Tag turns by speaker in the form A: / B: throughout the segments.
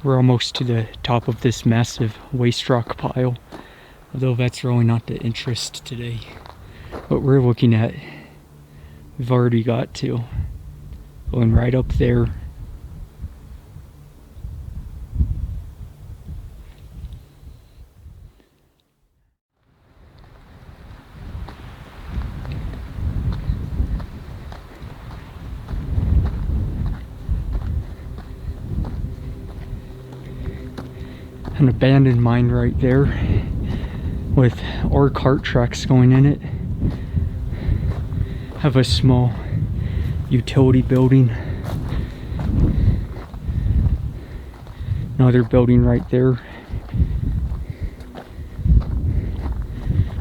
A: We're almost to the top of this massive waste rock pile, although that's really not the interest today. What we're looking at, we've already got to. Going right up there. An abandoned mine right there with ore cart tracks going in it. Have a small utility building. Another building right there.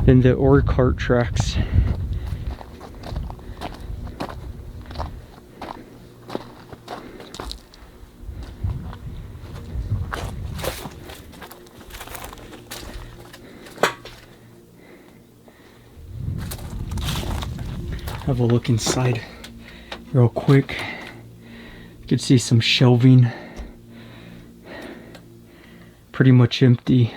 A: Then the ore cart tracks. Have a look inside real quick. You can see some shelving. Pretty much empty.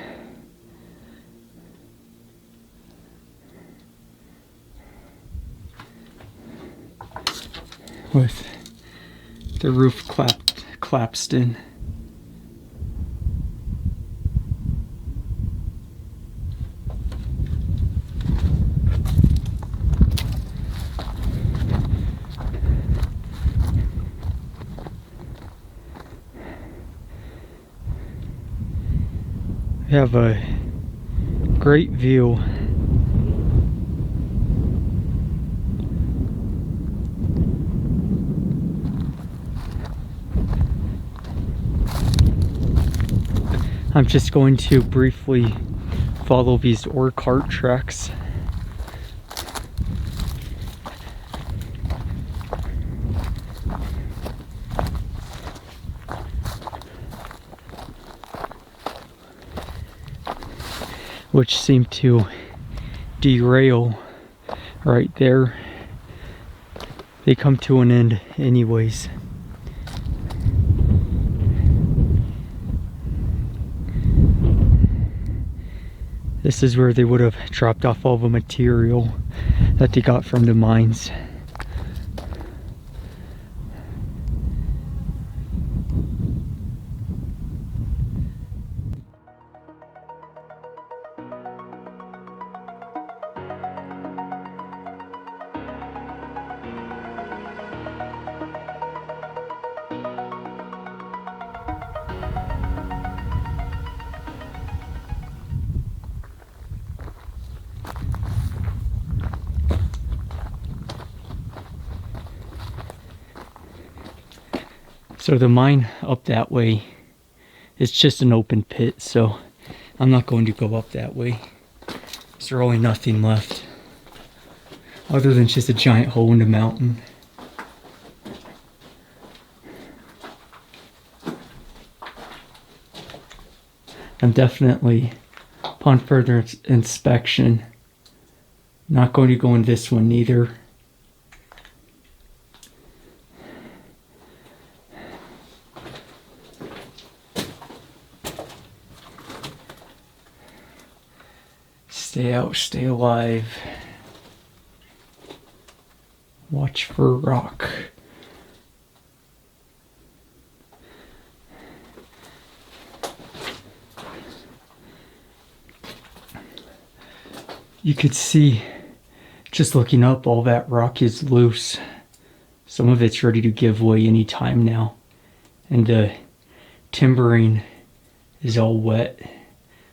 A: With the roof collapsed in. We have a great view. I'm just going to briefly follow these ore cart tracks. Which seem to derail right there. They come to an end anyways. This is where they would have dropped off all the material that they got from the mines. So the mine up that way, it's just an open pit, so I'm not going to go up that way. There's really nothing left, other than just a giant hole in the mountain. I'm definitely, upon further inspection, not going to go in this one either. Stay out, stay alive. Watch for rock. You could see, just looking up, all that rock is loose. Some of it's ready to give way any time now. And the timbering is all wet.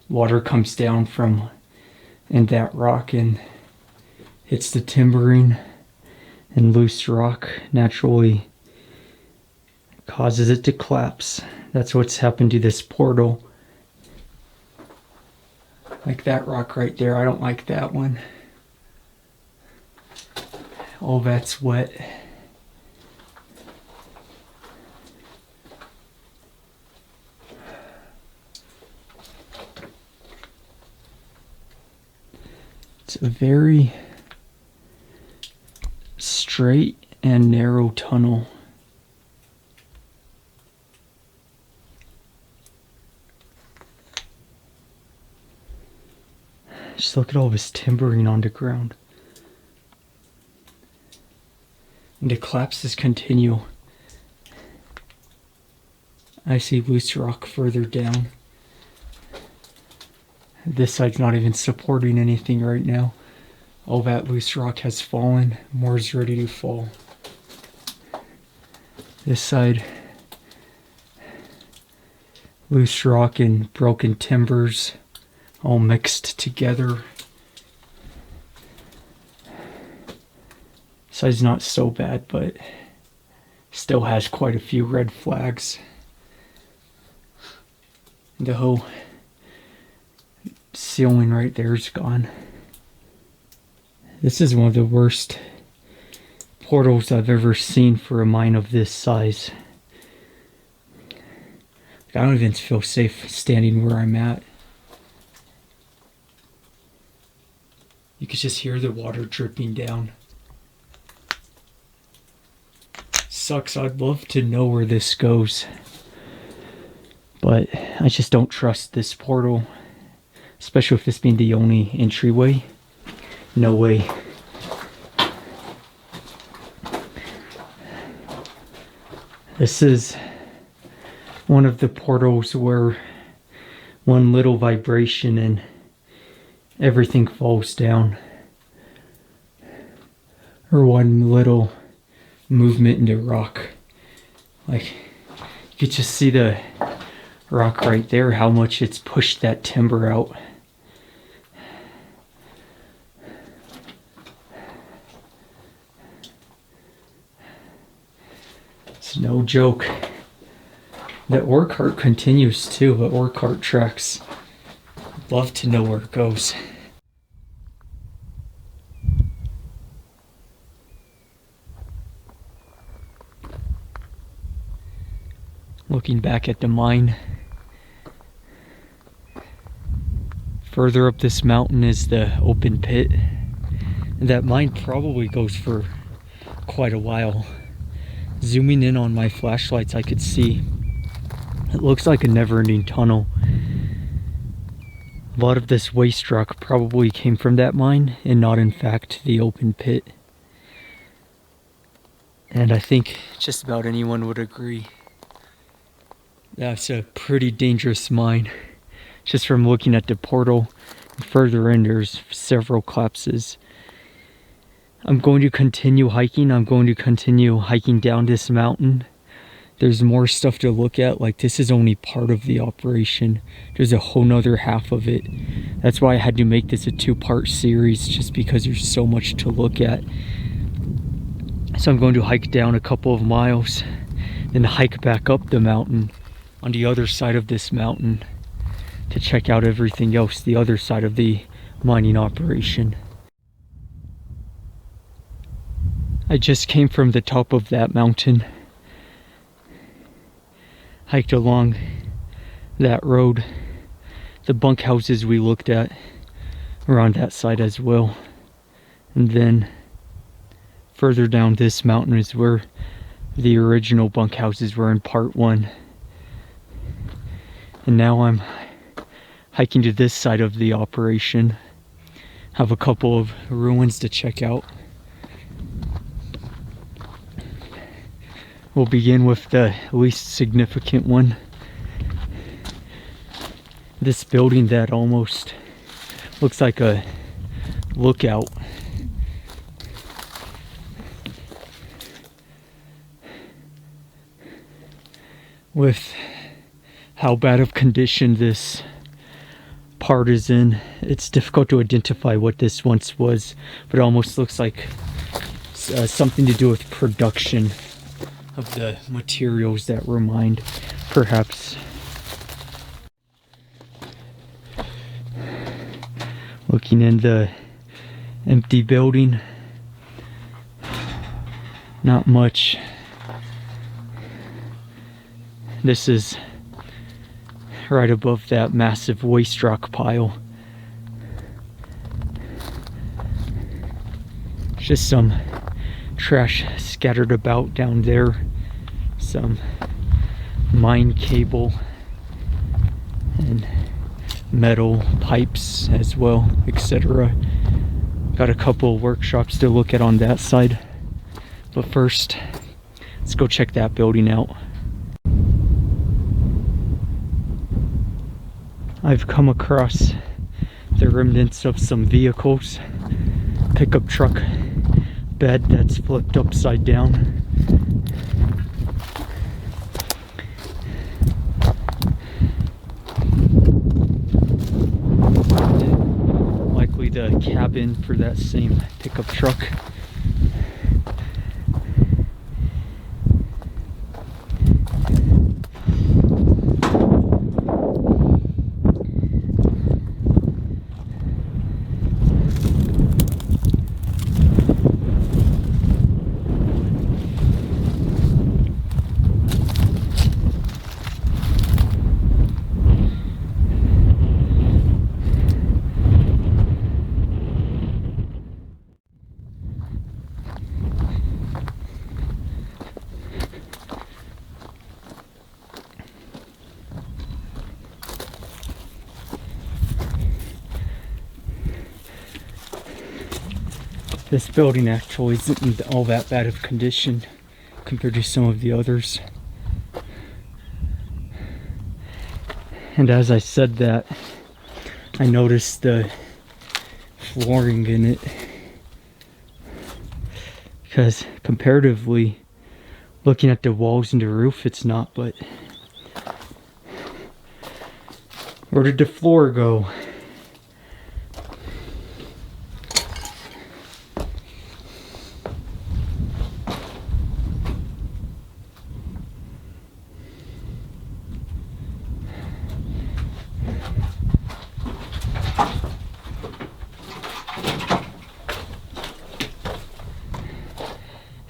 A: Water comes down from and that rock and hits the timbering, and loose rock naturally causes it to collapse. That's what's happened to this portal. Like that rock right there, I don't like that one. All that's wet. It's a very straight and narrow tunnel. Just look at all this timbering on the ground. And the collapses continue. I see loose rock further down. This side's not even supporting anything right now. All that loose rock has fallen. More is ready to fall. This side, loose rock and broken timbers all mixed together. This side's not so bad, but still has quite a few red flags. The whole ceiling right there is gone. This is one of the worst portals I've ever seen for a mine of this size. I don't even feel safe standing where I'm at. You can just hear the water dripping down. Sucks. I'd love to know where this goes, but I just don't trust this portal, especially with this being the only entryway. No way. This is one of the portals where one little vibration and everything falls down, or one little movement in the rock. Like, you could just see the rock right there, how much it's pushed that timber out. It's no joke. The ore cart continues too, the ore cart tracks. Love to know where it goes. Looking back at the mine. Further up this mountain is the open pit. And that mine probably goes for quite a while. Zooming in on my flashlights, I could see it looks like a never-ending tunnel. A lot of this waste rock probably came from that mine and not in fact the open pit. And I think just about anyone would agree. That's a pretty dangerous mine. Just from looking at the portal, further in there's several collapses. I'm going to continue hiking. I'm going to continue hiking down this mountain. There's more stuff to look at. Like, this is only part of the operation. There's a whole nother half of it. That's why I had to make this a two-part series, just because there's so much to look at. So I'm going to hike down a couple of miles, then hike back up the mountain on the other side of this mountain to check out everything else, the other side of the mining operation. I just came from the top of that mountain, hiked along that road. The bunkhouses we looked at are on that side as well. And then further down this mountain is where the original bunkhouses were in part 1. And now I'm hiking to this side of the operation. Have a couple of ruins to check out. We'll begin with the least significant one. This building that almost looks like a lookout. With how bad of condition this part is in, it's difficult to identify what this once was, but it almost looks like something to do with production of the materials that were mined, perhaps. Looking in the empty building, not much. This is right above that massive waste rock pile. Just some trash scattered about down there. Some mine cable and metal pipes as well, etc. Got a couple of workshops to look at on that side. But first, let's go check that building out. I've come across the remnants of some vehicles. Pickup truck bed that's flipped upside down. Likely the cabin for that same pickup truck. This building actually isn't all that bad of condition compared to some of the others. And as I said that, I noticed the flooring in it. Because comparatively, looking at the walls and the roof, it's not, but where did the floor go?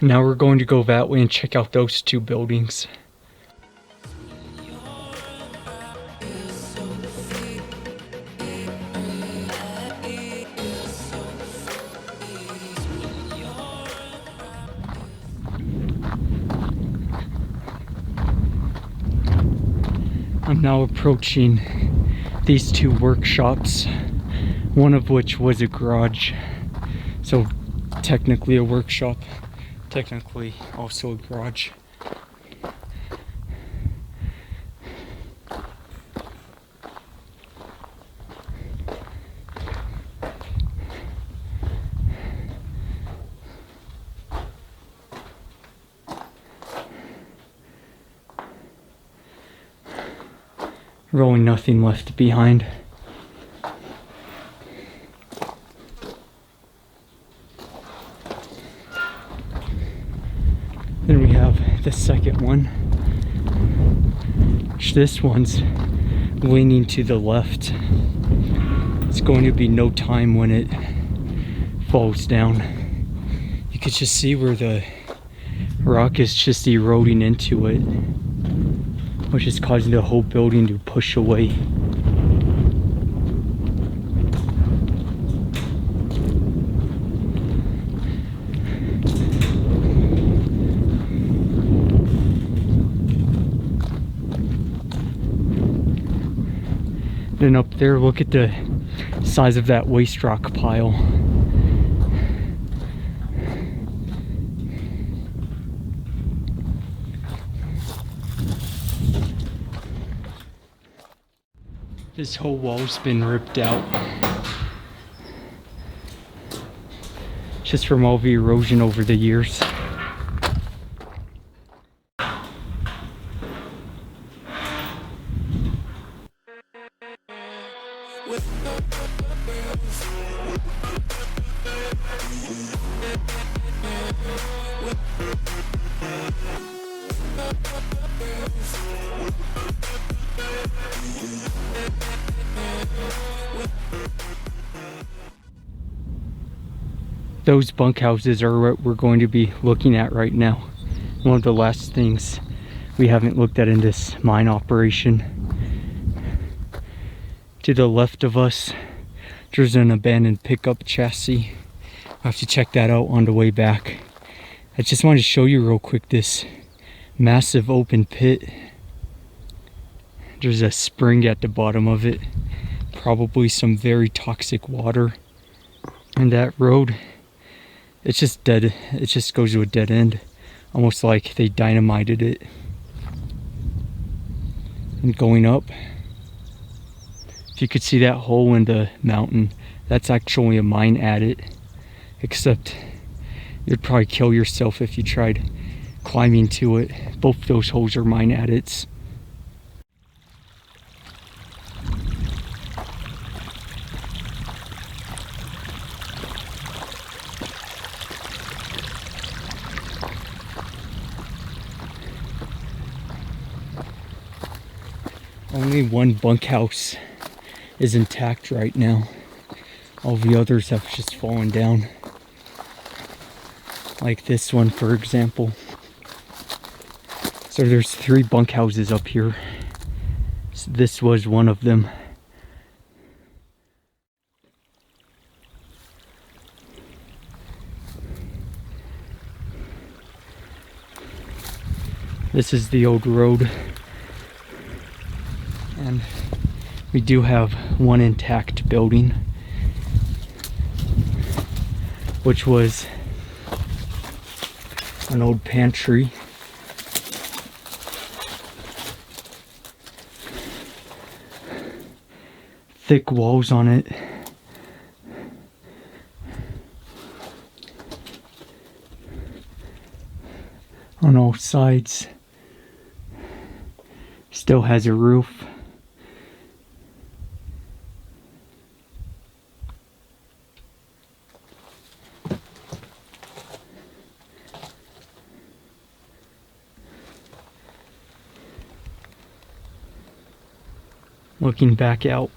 A: Now we're going to go that way and check out those two buildings. I'm now approaching these two workshops, one of which was a garage, so technically a workshop. Technically also a garage. Really nothing left behind. Then we have the second one, which this one's leaning to the left. It's going to be no time when it falls down. You can just see where the rock is just eroding into it, which is causing the whole building to push away. Then up there, look at the size of that waste rock pile. This whole wall's been ripped out. Just from all the erosion over the years. Those bunkhouses are what we're going to be looking at right now. One of the last things we haven't looked at in this mine operation. To the left of us, there's an abandoned pickup chassis. I'll have to check that out on the way back. I just wanted to show you real quick this massive open pit. There's a spring at the bottom of it. probably some very toxic water. And that road, it's just dead. It just goes to a dead end. Almost like they dynamited it. And going up, if you could see that hole in the mountain, that's actually a mine adit. Except you'd probably kill yourself if you tried climbing to it. Both those holes are mine adits. Only one bunkhouse is intact right now. All the others have just fallen down. Like this one, for example. So there's 3 bunkhouses up here. So this was one of them. This is the old road. And we do have one intact building, which was an old pantry. Thick walls on it. On all sides. Still has a roof. Looking back out.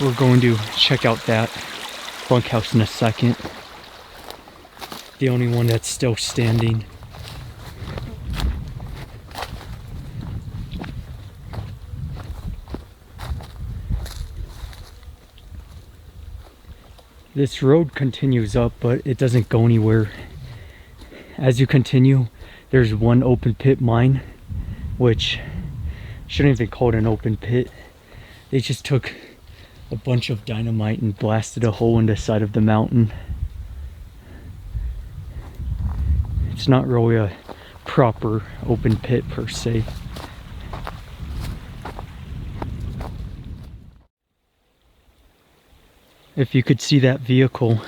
A: We're going to check out that bunkhouse in a second. The only one that's still standing. This road continues up, but it doesn't go anywhere. As you continue, there's one open pit mine, which shouldn't even call it an open pit. They just took a bunch of dynamite and blasted a hole in the side of the mountain. It's not really a proper open pit per se. If you could see that vehicle,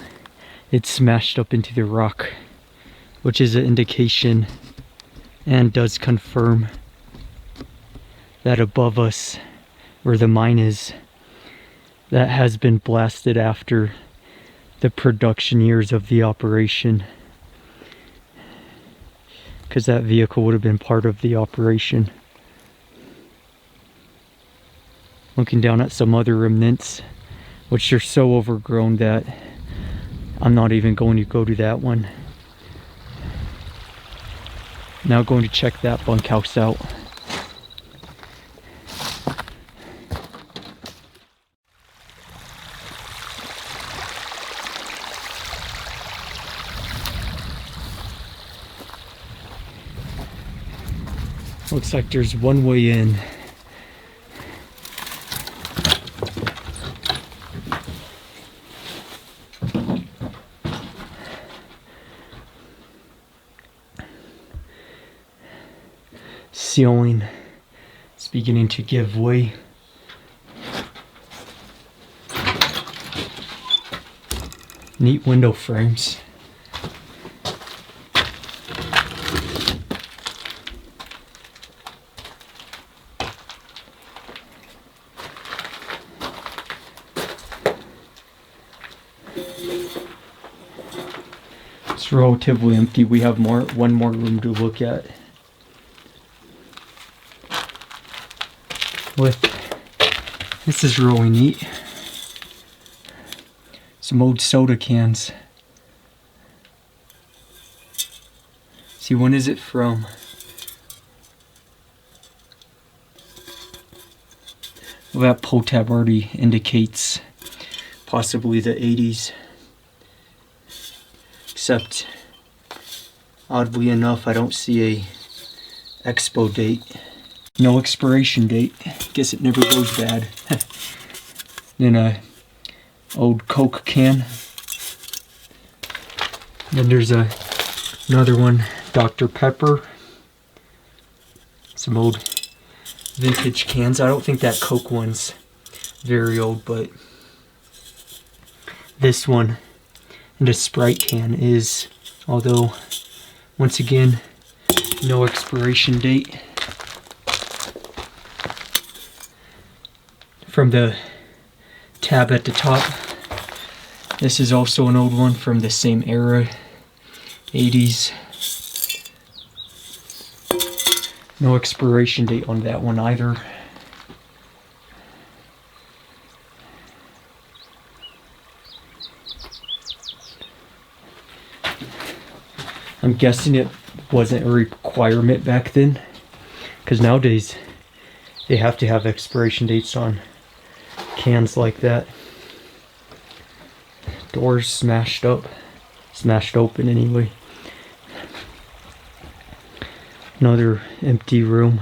A: it's smashed up into the rock, which is an indication and does confirm that above us, where the mine is, that has been blasted after the production years of the operation, because that vehicle would have been part of the operation. Looking down at some other remnants, which are so overgrown that I'm not even going to go to that one. Now going to check that bunkhouse out. Looks like there's one way in. Ceiling is beginning to give way. Neat window frames. It's relatively empty. We have one more room to look at. This is really neat. Some old soda cans. See, when is it from? Well, that pull tab already indicates possibly the 80s. Except, oddly enough, I don't see a expo date. No expiration date. Guess it never goes bad. Then a old Coke can. Then there's another one, Dr. Pepper. Some old vintage cans. I don't think that Coke one's very old, but this one and a Sprite can is, although once again, no expiration date. From the tab at the top, this is also an old one from the same era, 80s. No expiration date on that one either. I'm guessing it wasn't a requirement back then, because nowadays they have to have expiration dates on cans like that. Doors smashed open anyway. Another empty room.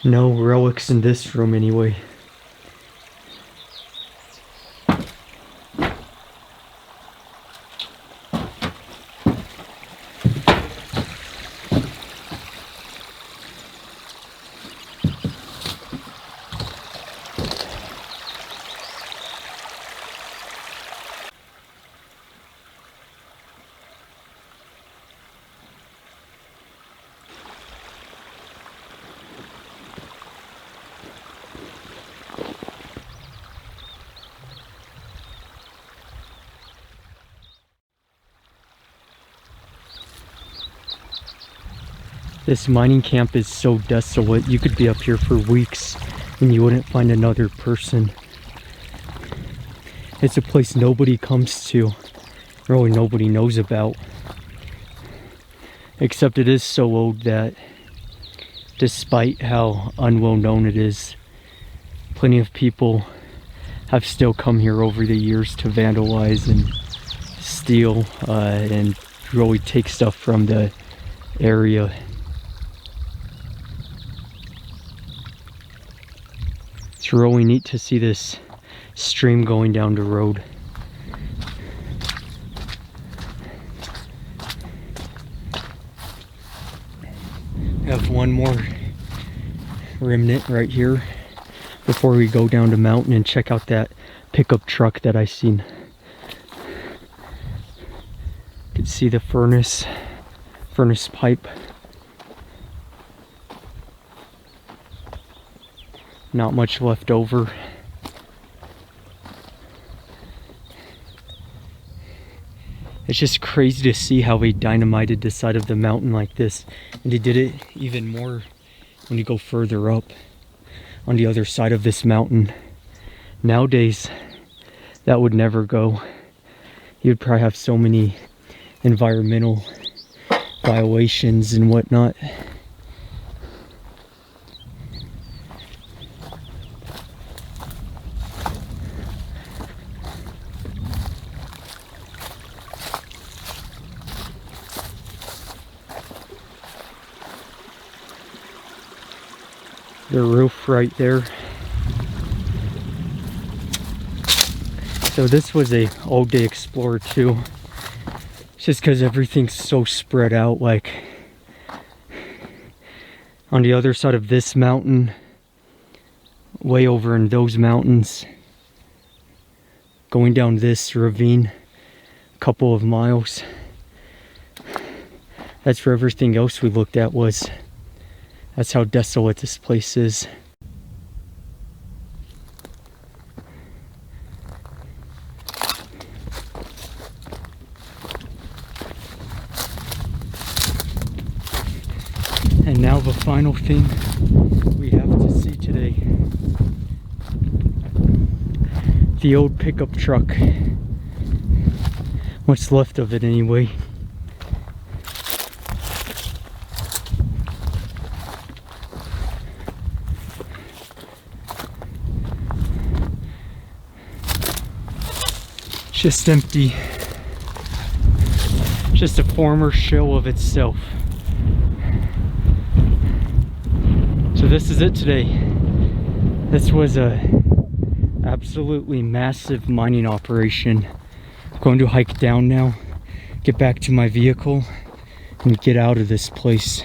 A: No relics in this room anyway. This mining camp is so desolate. You could be up here for weeks and you wouldn't find another person. It's a place nobody comes to, really nobody knows about. Except it is so old that, despite how unwell known it is, plenty of people have still come here over the years to vandalize and steal and really take stuff from the area. It's really neat to see this stream going down the road. We have one more remnant right here before we go down the mountain and check out that pickup truck that I seen. You can see the furnace pipe. Not much left over. It's just crazy to see how they dynamited the side of the mountain like this. And they did it even more when you go further up on the other side of this mountain. Nowadays, that would never go. You'd probably have so many environmental violations and whatnot. The roof right there. So this was a all-day explorer too. It's just because everything's so spread out, like on the other side of this mountain, way over in those mountains, going down this ravine a couple of miles. That's where everything else we looked at was. That's how desolate this place is. And now the final thing we have to see today. The old pickup truck. What's left of it anyway. Just empty. Just a former shell of itself. So this is it today. This was a absolutely massive mining operation. I'm going to hike down now, get back to my vehicle, and get out of this place.